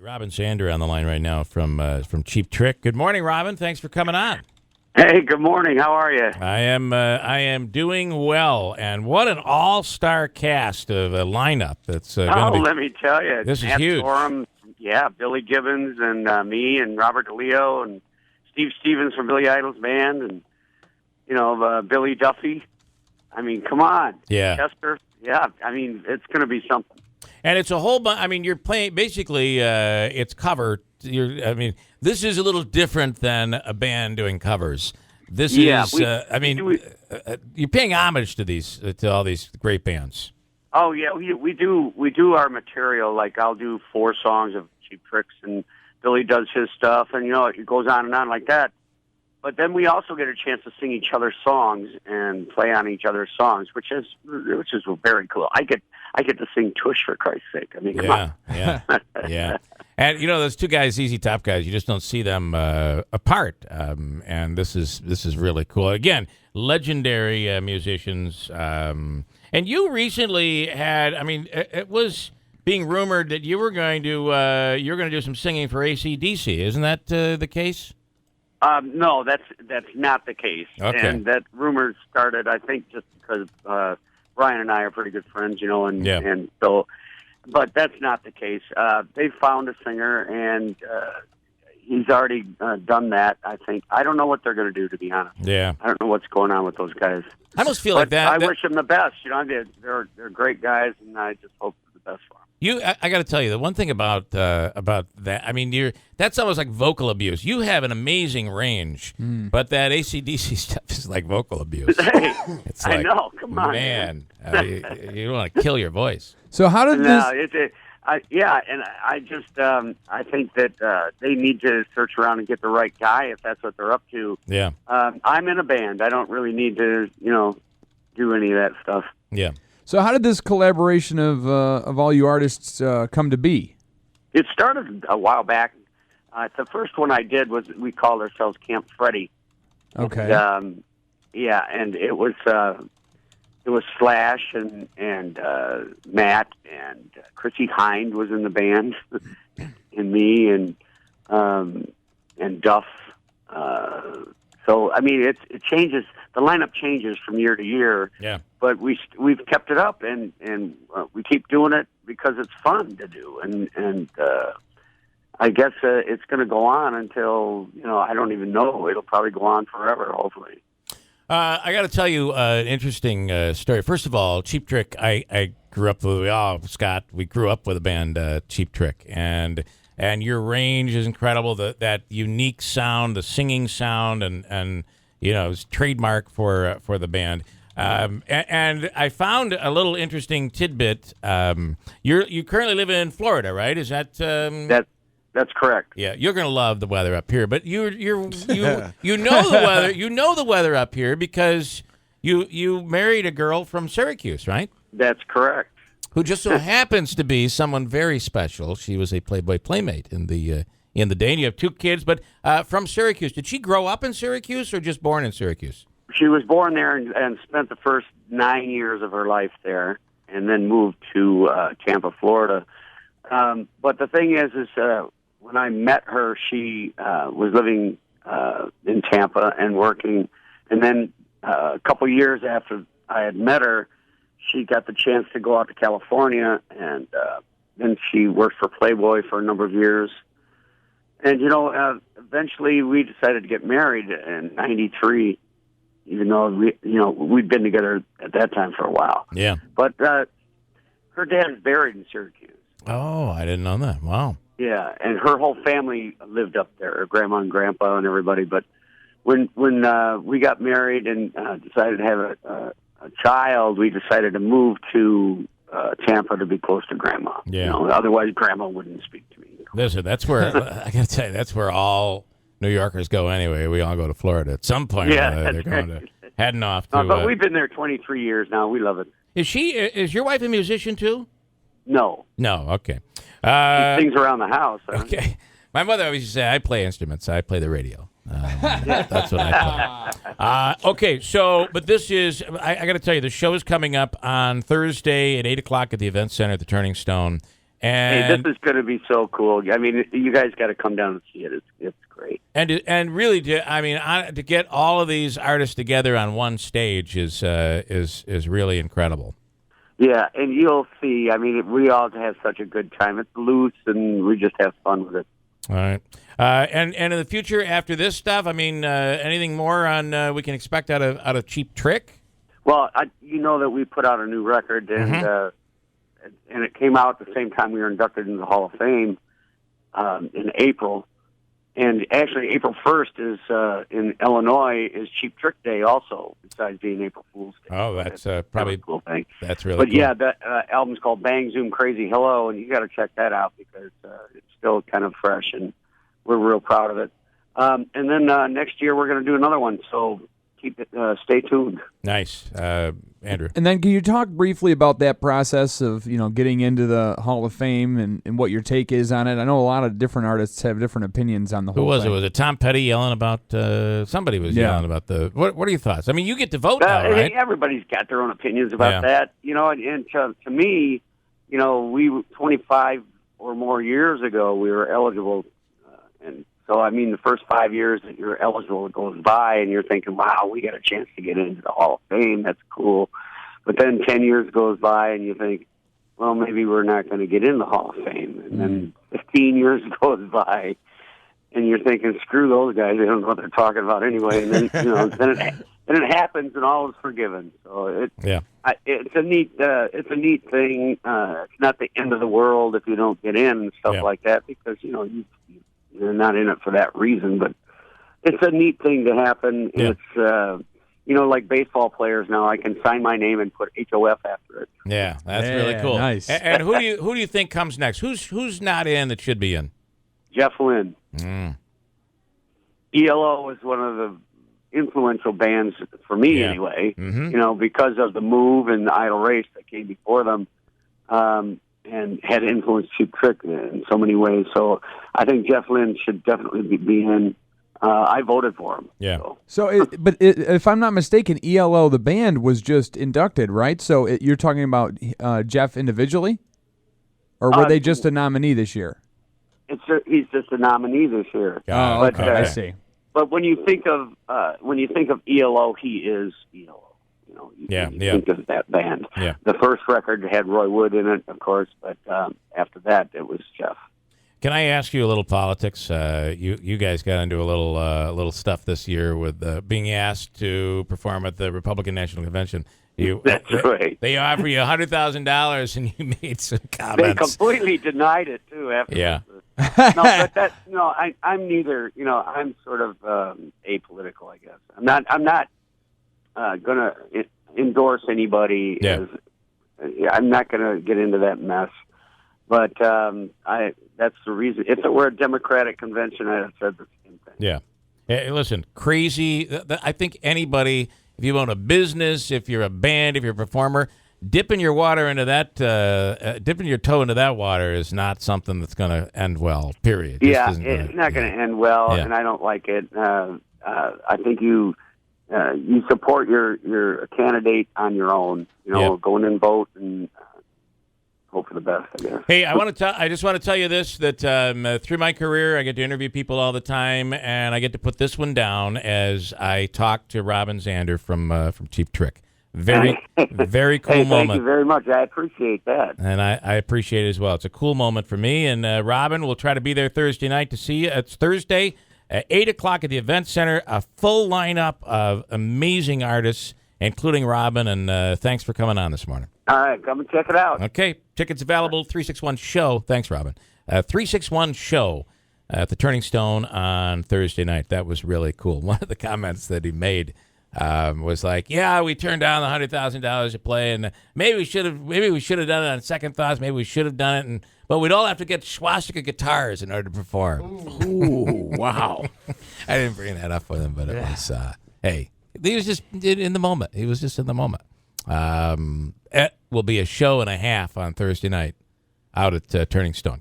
Robin Zander on the line right now from Cheap Trick. Good morning, Robin. Thanks for coming on. Hey, good morning. How are you? I am doing well, and what an all-star cast of a lineup that's going to be. Let me tell you, this is Matt huge. Sorum, Billy Gibbons, and me, and Robert DeLeo, and Steve Stevens from Billy Idol's band, and Billy Duffy. I mean, come on, Chester. Yeah, I mean, it's going to be something. And it's a whole bunch. I mean, you're playing basically. It's cover. This is a little different than a band doing covers. This is. You're paying homage to all these great bands. Oh yeah, we do our material. Like I'll do 4 songs of Cheap Tricks, and Billy does his stuff, and it goes on like that. But then we also get a chance to sing each other's songs and play on each other's songs, which is very cool. I get to sing Tush, for Christ's sake. I mean, come on. Yeah. And those two guys, ZZ Top guys, you just don't see them apart. And this is really cool. Again, legendary musicians. And you recently had. I mean, it was being rumored that you were going to do some singing for ACDC. Isn't that the case? No, that's not the case. Okay. And that rumor started, I think, just because Brian and I are pretty good friends, and so, but that's not the case. They found a singer, and he's already done that, I think. I don't know what they're going to do, to be honest. Yeah. I don't know what's going on with those guys. I almost feel like that. I wish them the best. They're great guys, and I just hope for the best for them. I got to tell you, the one thing about that, I mean, that's almost like vocal abuse. You have an amazing range, but that AC/DC stuff is like vocal abuse. Hey, it's like, I know. Come on, man. You don't want to kill your voice. So how did this? And I just I think that they need to search around and get the right guy if that's what they're up to. Yeah. I'm in a band. I don't really need to do any of that stuff. Yeah. So how did this collaboration of all you artists come to be? It started a while back. The first one I did was we called ourselves Camp Freddy. Okay. And it was Slash and Matt and Chrissy Hind was in the band, and me and Duff. So I mean, it changes. The lineup changes from year to year. Yeah. But we've kept it up, and we keep doing it because it's fun to do, and I guess it's going to go on until I don't even know. It'll probably go on forever, hopefully. I got to tell you an interesting story. First of all, Cheap Trick. I grew up with Scott. We grew up with a band, Cheap Trick, and your range is incredible. That unique sound, the singing sound, and it's trademark for the band. And I found a little interesting tidbit. You currently live in Florida, right? Is that That's correct. Yeah, you're going to love the weather up here, but you know the weather. You know the weather up here because you married a girl from Syracuse, right? That's correct. Who just so happens to be someone very special. She was a Playboy playmate in the day. And you have 2 kids, but from Syracuse. Did she grow up in Syracuse or just born in Syracuse? She was born there and spent the first 9 years of her life there, and then moved to Tampa, Florida. But the thing is when I met her, she was living in Tampa and working. And then a couple years after I had met her, she got the chance to go out to California, and then she worked for Playboy for a number of years. And, eventually we decided to get married in '93, even though we'd been together at that time for a while. Yeah. But her dad is buried in Syracuse. Oh, I didn't know that. Wow. Yeah, and her whole family lived up there, her grandma and grandpa and everybody. But when we got married and decided to have a child, we decided to move to Tampa to be close to Grandma. Yeah. Otherwise, Grandma wouldn't speak to me. Listen, that's where I got to tell you, that's where all New Yorkers go anyway. We all go to Florida at some point. Yeah, they're going to heading off to. But we've been there 23 years now. We love it. Is your wife a musician too? No. No. Okay. She sings around the house. Okay. My mother always used to say, I play instruments. I play the radio. That's what I play. Okay, so, but this is, I got to tell you, the show is coming up on Thursday at 8 o'clock at the Event Center at the Turning Stone. And Hey, this is going to be so cool. I mean, you guys got to come down and see it. It's great. and really, to get all of these artists together on one stage is really incredible. Yeah, and you'll see. I mean, we all have such a good time. It's loose, and we just have fun with it. All right. And in the future, after this stuff, I mean, anything more on we can expect out of Cheap Trick? Well, you know that we put out a new record, and it came out at the same time we were inducted into the Hall of Fame in April. And actually, April 1st is in Illinois is Cheap Trick Day also, besides being April Fool's Day. Oh, that's probably a cool thing. That's really But cool. yeah, that album's called Bang Zoom Crazy Hello, and you got to check that out because it's still kind of fresh, and we're real proud of it. And then next year we're going to do another one, so stay tuned. Nice, Andrew. And then can you talk briefly about that process of, getting into the Hall of Fame and what your take is on it? I know a lot of different artists have different opinions on the whole Who was thing. it? Was it Tom Petty yelling about somebody was yelling about the what are your thoughts? I mean, you get to vote now, right? Everybody's got their own opinions about Yeah. that, and to me, we 25 or more years ago we were eligible, and so I mean the first 5 years that you're eligible goes by, and you're thinking, wow, we got a chance to get into the Hall of Fame. That's cool. But then 10 years goes by, and you think, well, maybe we're not going to get in the Hall of Fame. And then 15 years goes by, and you're thinking, screw those guys. They don't know what they're talking about anyway. And then, then it happens, and all is forgiven. So it's a neat thing. It's not the end of the world if you don't get in and stuff like that, because you're not in it for that reason. But it's a neat thing to happen. Yeah. It's like baseball players now, I can sign my name and put HOF after it. Yeah, that's really cool. Nice. And who do you think comes next? Who's not in that should be in? Jeff Lynne. Mm. ELO was one of the influential bands for me anyway, because of the Move and the Idle Race that came before them, and had influenced Cheap Trick in so many ways. So I think Jeff Lynne should definitely be in. I voted for him. Yeah. But if I'm not mistaken, ELO, the band, was just inducted, right? So you're talking about Jeff individually? Or were they just a nominee this year? He's just a nominee this year. Oh, But, okay. I see. But when you think of ELO, he is ELO. You think of that band. Yeah. The first record had Roy Wood in it, of course, but after that, it was Jeff. Can I ask you a little politics? You guys got into a little stuff this year with being asked to perform at the Republican National Convention. That's right. They offer you $100,000, and you made some comments. They completely denied it too. After Yeah. I'm neither. I'm sort of apolitical, I guess. I'm not going to endorse anybody. Yeah. I'm not going to get into that mess. But that's the reason. If it were a Democratic convention, I'd have said the same thing. Yeah. Hey, listen, crazy. I think anybody, if you own a business, if you're a band, if you're a performer, dipping your toe into that water is not something that's going to end well, period. It's not going to end well, and I don't like it. I think you support your candidate on your own. Go in and vote and hope for the best, I guess. Hey, I just want to tell you this, that through my career, I get to interview people all the time, and I get to put this one down as I talk to Robin Zander from Cheap Trick. Very, very cool moment. Thank you very much. I appreciate that. And I appreciate it as well. It's a cool moment for me. And Robin, we'll try to be there Thursday night to see you. It's Thursday at 8 o'clock at the Event Center. A full lineup of amazing artists, including Robin. And thanks for coming on this morning. All right, come and check it out. Okay, tickets available, 361-SHOW. Thanks, Robin. 361-SHOW at the Turning Stone on Thursday night. That was really cool. One of the comments that he made was like, "Yeah, we turned down the $100,000 to play, and maybe we should have done it on second thoughts. Maybe we should have done it, but we'd all have to get swastika guitars in order to perform." Ooh, wow! I didn't bring that up with him, but it was hey, he was just in the moment. He was just in the moment. It will be a show and a half on Thursday night out at Turning Stone.